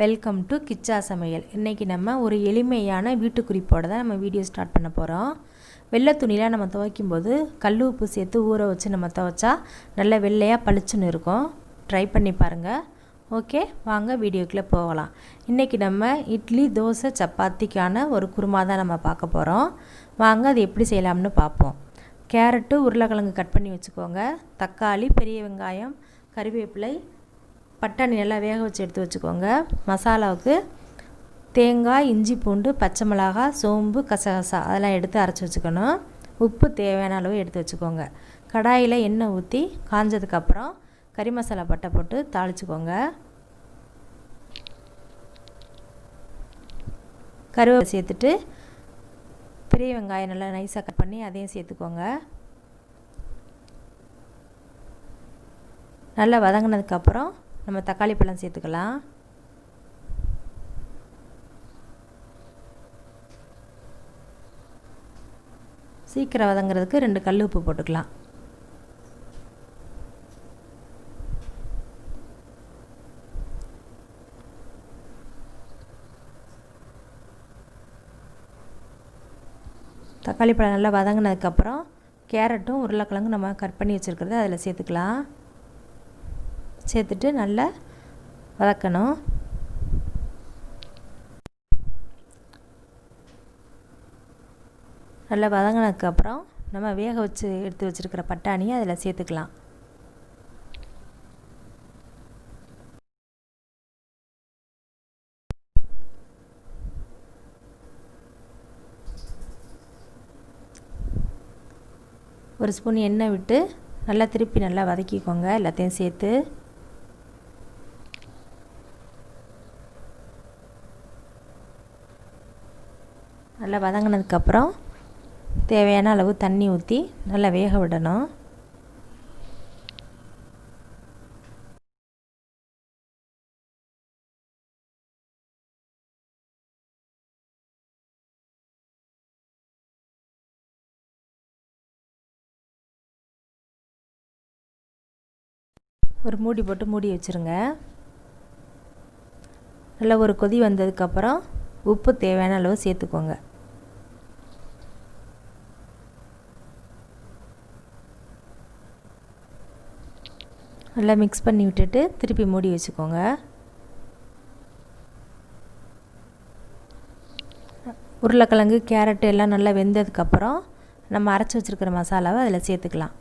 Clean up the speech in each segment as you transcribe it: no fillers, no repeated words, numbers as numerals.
Welcome to Kichcha சமையல். இன்றைக்கி நம்ம ஒரு எளிமையான வீட்டு குறிப்போடு தான் நம்ம வீடியோ ஸ்டார்ட் பண்ண போகிறோம். வெள்ளை துணியில் நம்ம துவைக்கும் போது கல் உப்பு சேர்த்து ஊற வச்சு நம்ம துவைச்சா நல்ல வெள்ளையாக பளிச்சுன்னு இருக்கும். ட்ரை பண்ணி பாருங்கள். ஓகே, வாங்க வீடியோக்குள்ளே போகலாம். இன்றைக்கி நம்ம இட்லி, தோசை, சப்பாத்திக்கான ஒரு குருமா தான் நம்ம பார்க்க போகிறோம். வாங்க அது எப்படி செய்யலாம்னு பார்ப்போம். கேரட்டு, உருளைக்கிழங்கு கட் பண்ணி வச்சுக்கோங்க. தக்காளி, பெரிய வெங்காயம், கறிவேப்பிலை, பட்டாணி நல்லா வேக வச்சு எடுத்து வச்சுக்கோங்க. மசாலாவுக்கு தேங்காய், இஞ்சி, பூண்டு, பச்சை மிளகாய், சோம்பு, கசகசா அதெல்லாம் எடுத்து அரைச்சி வச்சுக்கணும். உப்பு தேவையான அளவு எடுத்து வச்சுக்கோங்க. கடாயில் எண்ணெய் ஊற்றி காஞ்சதுக்கப்புறம் கறி மசாலா பட்டை போட்டு தாளிச்சுக்கோங்க. கருவேப்பிலை சேர்த்துட்டு பெரிய வெங்காயம் நல்லா நைஸாக கட் பண்ணி அதையும் சேர்த்துக்கோங்க. நல்லா வதங்கினதுக்கப்புறம் நம்ம தக்காளி பழம் சேர்த்துக்கலாம். சீக்கிரம் வதங்கிறதுக்கு 2 கல் உப்பு போட்டுக்கலாம். தக்காளி பழம் நல்லா வதங்கினதுக்கப்புறம் கேரட்டும் உருளைக்கிழங்கும் நம்ம கட் பண்ணி வச்சுருக்கிறத அதில் சேர்த்துக்கலாம். சேர்த்துட்டு நல்லா வதக்கணும். நல்லா வதங்கினதுக்கப்புறம் நம்ம வேக வச்சு எடுத்து வச்சுருக்கிற பட்டாணியை அதில் சேர்த்துக்கலாம். ஒரு ஸ்பூன் எண்ணெய் விட்டு நல்லா திருப்பி நல்லா வதக்கிக்கோங்க. எல்லாத்தையும் சேர்த்து நல்லா வதங்கினதுக்கப்புறம் தேவையான அளவு தண்ணி ஊற்றி நல்லா வேக விடணும். ஒரு மூடி போட்டு மூடி வச்சுருங்க. நல்லா ஒரு கொதி வந்ததுக்கப்புறம் உப்பு தேவையான அளவு சேர்த்துக்கோங்க. நல்லா மிக்ஸ் பண்ணி விட்டுட்டு திருப்பி மூடி வச்சுக்கோங்க. உருளைக்கிழங்கு, கேரட்டு எல்லாம் நல்லா வெந்ததுக்கப்புறம் நம்ம அரைச்சி வச்சுருக்கிற மசாலாவை அதில் சேர்த்துக்கலாம்.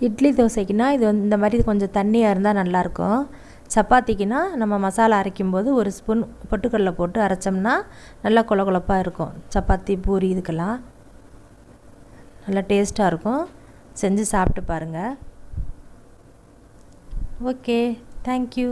இட்லி, தோசைக்குன்னா இது இந்த மாதிரி கொஞ்சம் தண்ணியாக இருந்தால் நல்லாயிருக்கும். சப்பாத்திக்குன்னா நம்ம மசாலா அரைக்கும்போது ஒரு ஸ்பூன் பொட்டுக்கடலை போட்டு அரைச்சோம்னா நல்லா கொல கொலப்பாக இருக்கும். சப்பாத்தி, பூரி இதுக்கெல்லாம் நல்லா டேஸ்ட்டாக இருக்கும். செஞ்சு சாப்பிட்டு பாருங்கள். Okay, thank you.